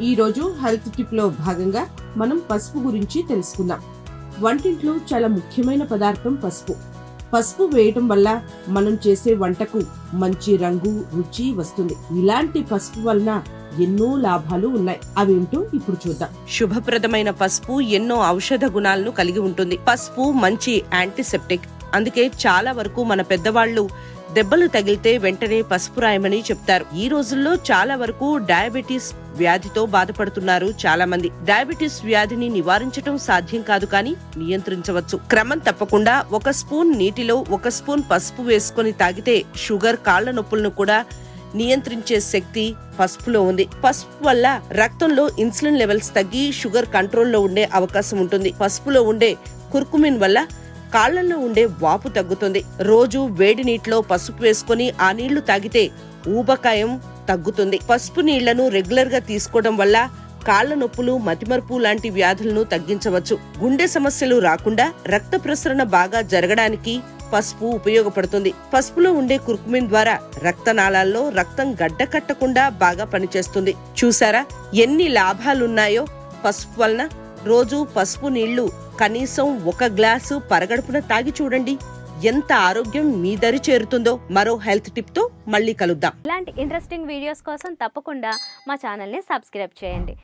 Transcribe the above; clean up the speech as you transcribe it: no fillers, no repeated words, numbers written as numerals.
ఈ రోజు health tip లో భాగంగా మనం పసుపు గురించి తెలుసుకుందాం. వంటింట్లో చాలా ముఖ్యమైన పదార్థం పసుపు. పసుపు వేయటం వల్ల మనం చేసే వంటకు మంచి రంగు, రుచి వస్తుంది. ఇలాంటి పసుపు వలన ఎన్నో లాభాలు ఉన్నాయి. అవేంటో ఇప్పుడు చూద్దాం. శుభప్రదమైన పసుపు ఎన్నో ఔషధ గుణాలను కలిగి ఉంటుంది. పసుపు మంచి యాంటీసెప్టిక్. అందుకే చాలా వరకు మన పెద్దవాళ్లు దెబ్బలు తగిలితే వెంటనే పసుపు రాయమని చెప్తారు. ఈ రోజుల్లో చాలా వరకు డయాబెటీస్ వ్యాధితో బాధపడుతున్నారు చాలా మంది. డయాబెటీస్ వ్యాధిని నివారించడం సాధ్యం కాదు, కానీ నియంత్రించవచ్చు. క్రమం తప్పకుండా 1 స్పూన్ నీటిలో 1 స్పూన్ పసుపు వేసుకొని తాగితే షుగర్, కాళ్ల నొప్పులను కూడా నియంత్రించే శక్తి పసుపులో ఉంది. పసుపు వల్ల రక్తంలో ఇన్సులిన్ లెవెల్స్ తగ్గి షుగర్ కంట్రోల్లో ఉండే అవకాశం ఉంటుంది. పసుపులో ఉండే కుర్కుమిన్ వల్ల కాళ్లలో ఉండే వాపు తగ్గుతుంది. రోజు వేడి నీటిలో పసుపు వేసుకుని ఆ నీళ్లు తాగితే ఊబకాయం తగ్గుతుంది. పసుపు నీళ్లను రెగ్యులర్ గా తీసుకోవడం వల్ల కాళ్ల నొప్పులు, మతిమరుపు లాంటి వ్యాధులను తగ్గించవచ్చు. గుండె సమస్యలు రాకుండా రక్త ప్రసరణ బాగా జరగడానికి పసుపు ఉపయోగపడుతుంది. పసుపులో ఉండే కుర్కుమిన్ ద్వారా రక్తనాళాల్లో రక్తం గడ్డకట్టకుండా బాగా పనిచేస్తుంది. చూసారా ఎన్ని లాభాలున్నాయో పసుపు వలన. రోజు పసుపు నీళ్లు కనీసం 1 గ్లాసు పరగడుపున తాగి చూడండి. ఎంత ఆరోగ్యం మీ దరి చేరుతుందో. మరో హెల్త్ టిప్ తో మళ్ళీ కలుద్దాం. ఇలాంటి ఇంట్రెస్టింగ్ వీడియోస్ కోసం తప్పకుండా మా ఛానల్ని సబ్స్క్రైబ్ చేయండి.